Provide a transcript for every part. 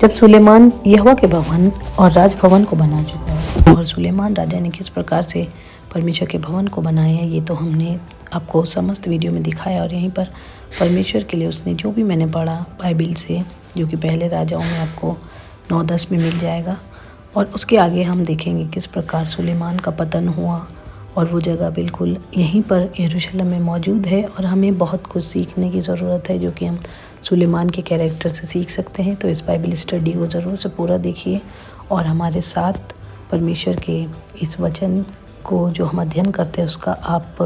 जब सुलेमान यहोवा के भवन और राजभवन को बना चुका है और सुलेमान राजा ने किस प्रकार से परमेश्वर के भवन को बनाया, ये तो हमने आपको समस्त वीडियो में दिखाया। और यहीं पर परमेश्वर के लिए उसने जो भी मैंने पढ़ा बाइबिल से, जो कि पहले राजाओं में आपको 9-10 में मिल जाएगा, और उसके आगे हम देखेंगे किस प्रकार सुलेमान का पतन हुआ। और वो जगह बिल्कुल यहीं पर यरूशलेम में मौजूद है और हमें बहुत कुछ सीखने की ज़रूरत है, जो कि हम सुलेमान के कैरेक्टर से सीख सकते हैं। तो इस बाइबल स्टडी को ज़रूर से पूरा देखिए और हमारे साथ परमेश्वर के इस वचन को जो हम अध्ययन करते हैं उसका आप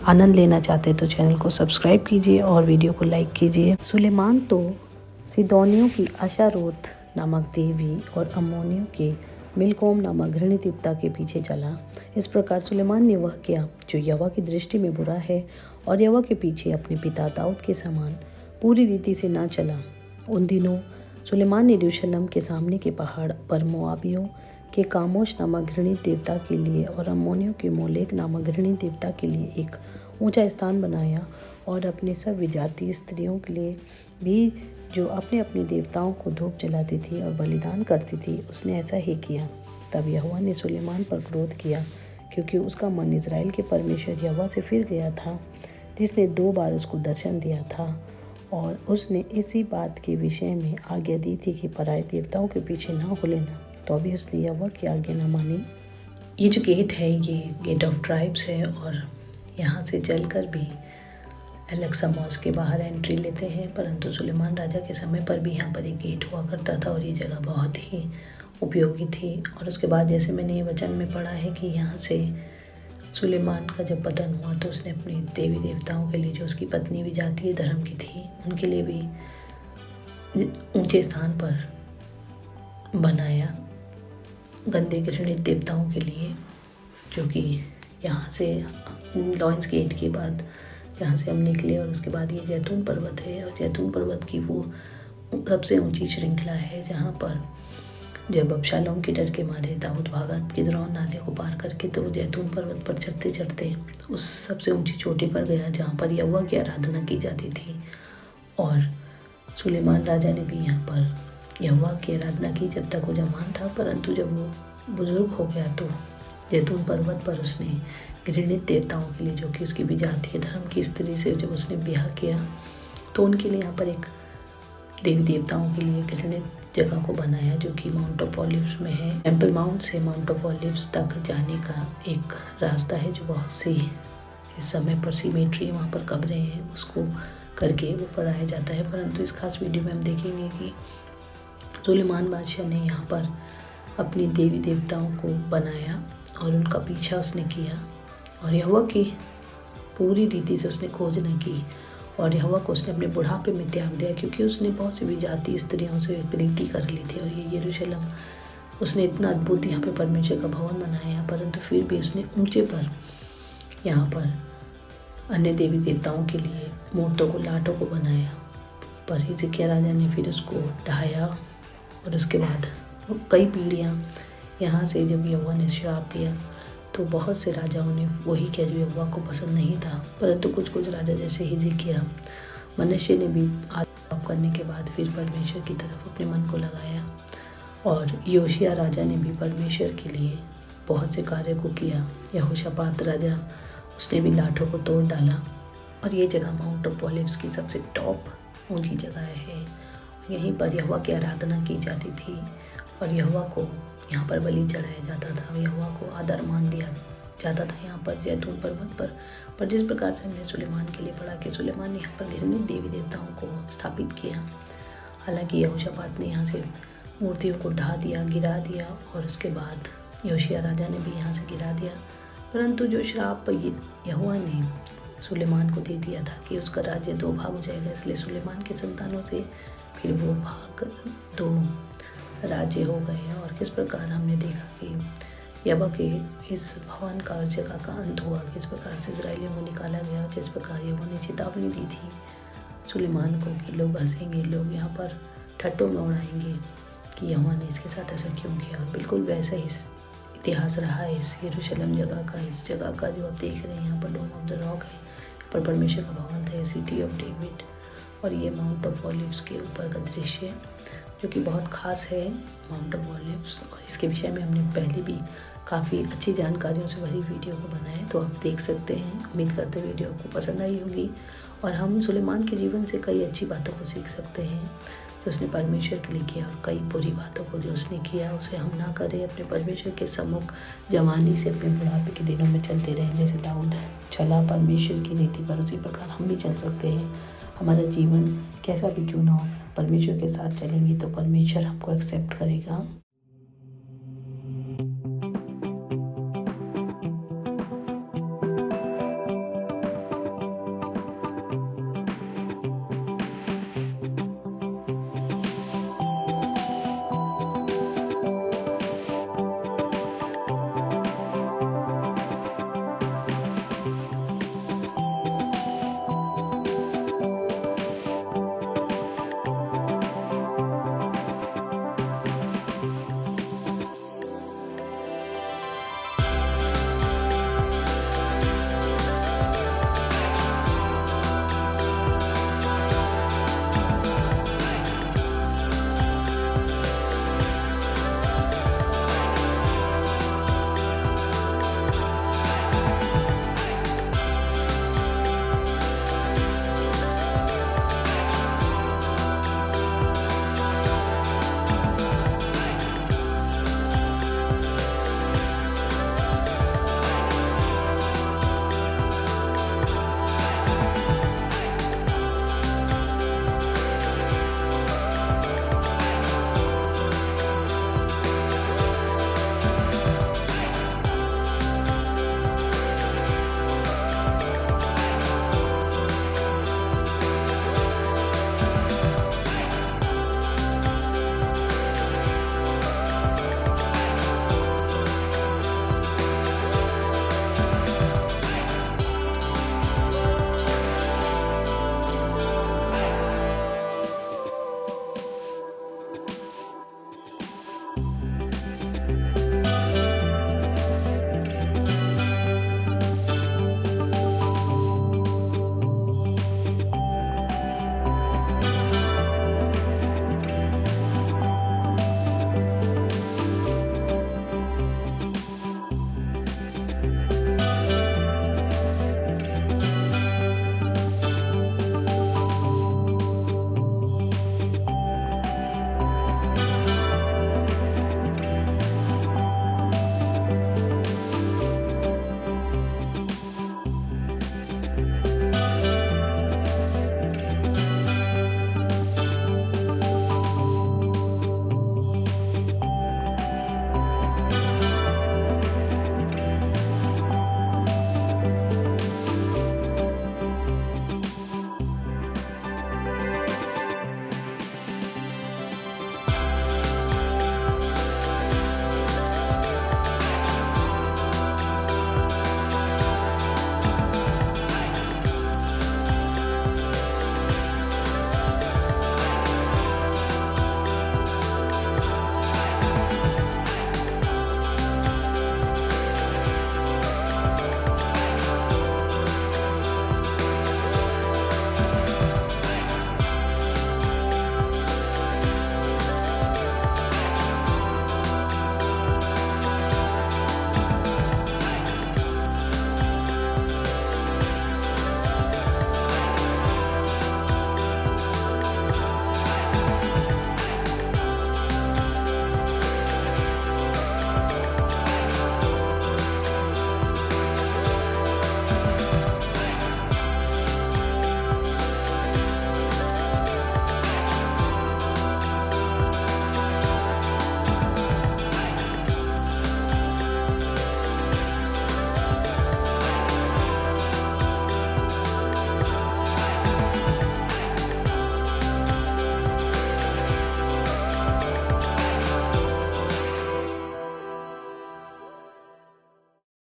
आनंद लेना चाहते हैं तो चैनल को सब्सक्राइब कीजिए और वीडियो को लाइक कीजिए। सुलेमान तो सिदोनियों की अशारोत नामक देवी और अम्मोनियों के मिलकोम नामक घृणित देवता के पीछे चला। इस प्रकार सुलेमान ने वह किया जो यहोवा की दृष्टि में बुरा है और यहोवा के पीछे अपने पिता दाऊद के समान पूरी रीति से ना चला। उन दिनों सुलेमान ने यरूशलेम के सामने के पहाड़ पर मोआबियों के कामोश नामक घृणित देवता के लिए और अम्मोनियों के मोलेक नामक घृणित देवता के लिए एक ऊंचा स्थान बनाया, और अपने सब विजातीय स्त्रियों के लिए भी जो अपने अपने देवताओं को धूप जलाती थी और बलिदान करती थी, उसने ऐसा ही किया। तब यहोवा ने सुलेमान पर क्रोध किया, क्योंकि उसका मन इज़राइल के परमेश्वर यहोवा से फिर गया था, जिसने 2 बार उसको दर्शन दिया था, और उसने इसी बात के विषय में आज्ञा दी थी कि पराये देवताओं के पीछे ना हो लेना। तो अभी उसने यहोवा की आज्ञा न मानी। ये जो गेट है ये गेट ऑफ ट्राइब्स है, और यहाँ से चलकर भी एलेक्सा मॉस के बाहर एंट्री लेते हैं। परंतु सुलेमान राजा के समय पर भी यहाँ पर एक गेट हुआ करता था और ये जगह बहुत ही उपयोगी थी। और उसके बाद जैसे मैंने ये वचन में पढ़ा है कि यहाँ से सुलेमान का जब पतन हुआ तो उसने अपने देवी देवताओं के लिए, जो उसकी पत्नी भी जातीय धर्म की थी, उनके लिए भी ऊंचे स्थान पर बनाया गंदे घृणित देवताओं के लिए, जो कि यहाँ से लॉयंस गेट के बाद यहाँ से हम निकले और उसके बाद ये जैतून पर्वत है। और जैतून पर्वत की वो सबसे ऊंची श्रृंखला है जहाँ पर जब अबशालोम के डर के मारे दाऊद भागा किद्रोन नाले को पार करके, तो वो जैतून पर्वत पर चढ़ते चढ़ते उस सबसे ऊंची चोटी पर गया जहाँ पर यहोवा की आराधना की जाती थी। और सुलेमान राजा ने भी यहाँ पर यहोवा की आराधना की जब तक वो जवान था। परंतु जब वो बुजुर्ग हो गया तो जैतून पर्वत पर उसने घृणित देवताओं के लिए, जो कि उसकी विजातीय धर्म की स्त्री से जब उसने ब्याह किया, तो उनके लिए यहाँ पर एक देवी देवताओं के लिए घृणित जगह को बनाया, जो कि माउंट ऑफ ऑलिव्स में है। टेम्पल माउंट से माउंट ऑफ ऑलिव्स तक जाने का एक रास्ता है, जो बहुत सी इस समय पर सीमेट्री वहाँ पर कब्रें हैं, उसको करके वो पढ़ाया जाता है। परंतु इस खास वीडियो में हम देखेंगे कि सुलेमान बादशाह ने यहाँ पर अपनी देवी देवताओं को बनाया और उनका पीछा उसने किया, और यहोवा की पूरी रीति से उसने खोज न की, और यहोवा को उसने अपने बुढ़ापे में त्याग दिया, क्योंकि उसने बहुत सी विजातीय स्त्रियों से प्रीति कर ली थी। और ये यरूशलेम उसने इतना अद्भुत यहाँ पे परमेश्वर का भवन बनाया, परंतु फिर भी उसने ऊंचे पर यहाँ पर अन्य देवी देवताओं के लिए मूर्तों को, लाटों को बनाया। पर हिजकिय्याह राजा ने फिर उसको ढाया, और उसके बाद कई पीढ़ियाँ यहाँ से जब यहोवा ने श्राप दिया तो बहुत से राजाओं ने वही किया जो यहोवा को पसंद नहीं था। परंतु कुछ राजा जैसे हिजकिय्याह, मनश्शे ने भी पाप करने के बाद फिर परमेश्वर की तरफ अपने मन को लगाया, और योशिय्याह राजा ने भी परमेश्वर के लिए बहुत से कार्य को किया। यहोशापात राजा, उसने भी लाठों को तोड़ डाला। और ये जगह माउंट ऑफ ऑलिव्स की सबसे टॉप ऊंची जगह है। यहीं पर यहोवा की आराधना की जाती थी और यहोवा को यहाँ पर बलि चढ़ाया जाता था, यहोवा को आदर मान दिया जाता था यहाँ पर जैतून पर्वत पर जिस प्रकार से हमने सुलेमान के लिए पढ़ा कि सुलेमान ने यहाँ पर घृणित देवी देवताओं को स्थापित किया। हालांकि यहोशापात ने यहाँ से मूर्तियों को ढा दिया, गिरा दिया, और उसके बाद योशिय्याह राजा ने भी यहाँ से गिरा दिया। परंतु जो श्राप यहोवा ने सुलेमान को दे दिया था कि उसका राज्य 2 भाग हो जाएगा, इसलिए सुलेमान के संतानों से फिर वो भाग 2 राज्य हो गए। और किस प्रकार हमने देखा कि यहोवा के इस भवन का, जगह का अंत हुआ, किस प्रकार से इजराइलियों को निकाला गया, जिस प्रकार यहोवा ने चेतावनी दी थी सुलेमान को कि लोग हंसेंगे, लोग यहाँ पर ठट्टों में उड़ाएंगे कि यहोवा ने इसके साथ ऐसा क्यों किया। और बिल्कुल वैसा ही इतिहास रहा है इस यरूशलेम जगह का। इस जगह का जो आप देख रहे हैं यहाँ पर डोम ऑफ द रॉक है, यहाँ पर परमेश्वर का भवन था, सिटी ऑफ डेविड। और ये माउंट ऑफ ऑलिव्स के ऊपर का दृश्य जो कि बहुत ख़ास है माउंट ऑफ ऑलिव्स, और इसके विषय में हमने पहले भी काफ़ी अच्छी जानकारियों से भरी वीडियो को बनाया, तो आप देख सकते हैं। उम्मीद करते हैं वीडियो आपको पसंद आई होगी और हम सुलेमान के जीवन से कई अच्छी बातों को सीख सकते हैं जो उसने परमेश्वर के लिए किया, और कई बुरी बातों को जो उसने किया उसे हम ना करें। अपने परमेश्वर के सम्मुख जवानी से अपने बुढ़ापे के दिनों में चलते रहें। जैसे दाऊद चला परमेश्वर की रीति पर, उसी प्रकार हम भी चल सकते हैं। हमारा जीवन कैसा भी क्यों ना हो, परमेश्वर के साथ चलेंगे तो परमेश्वर हमको एक्सेप्ट करेगा।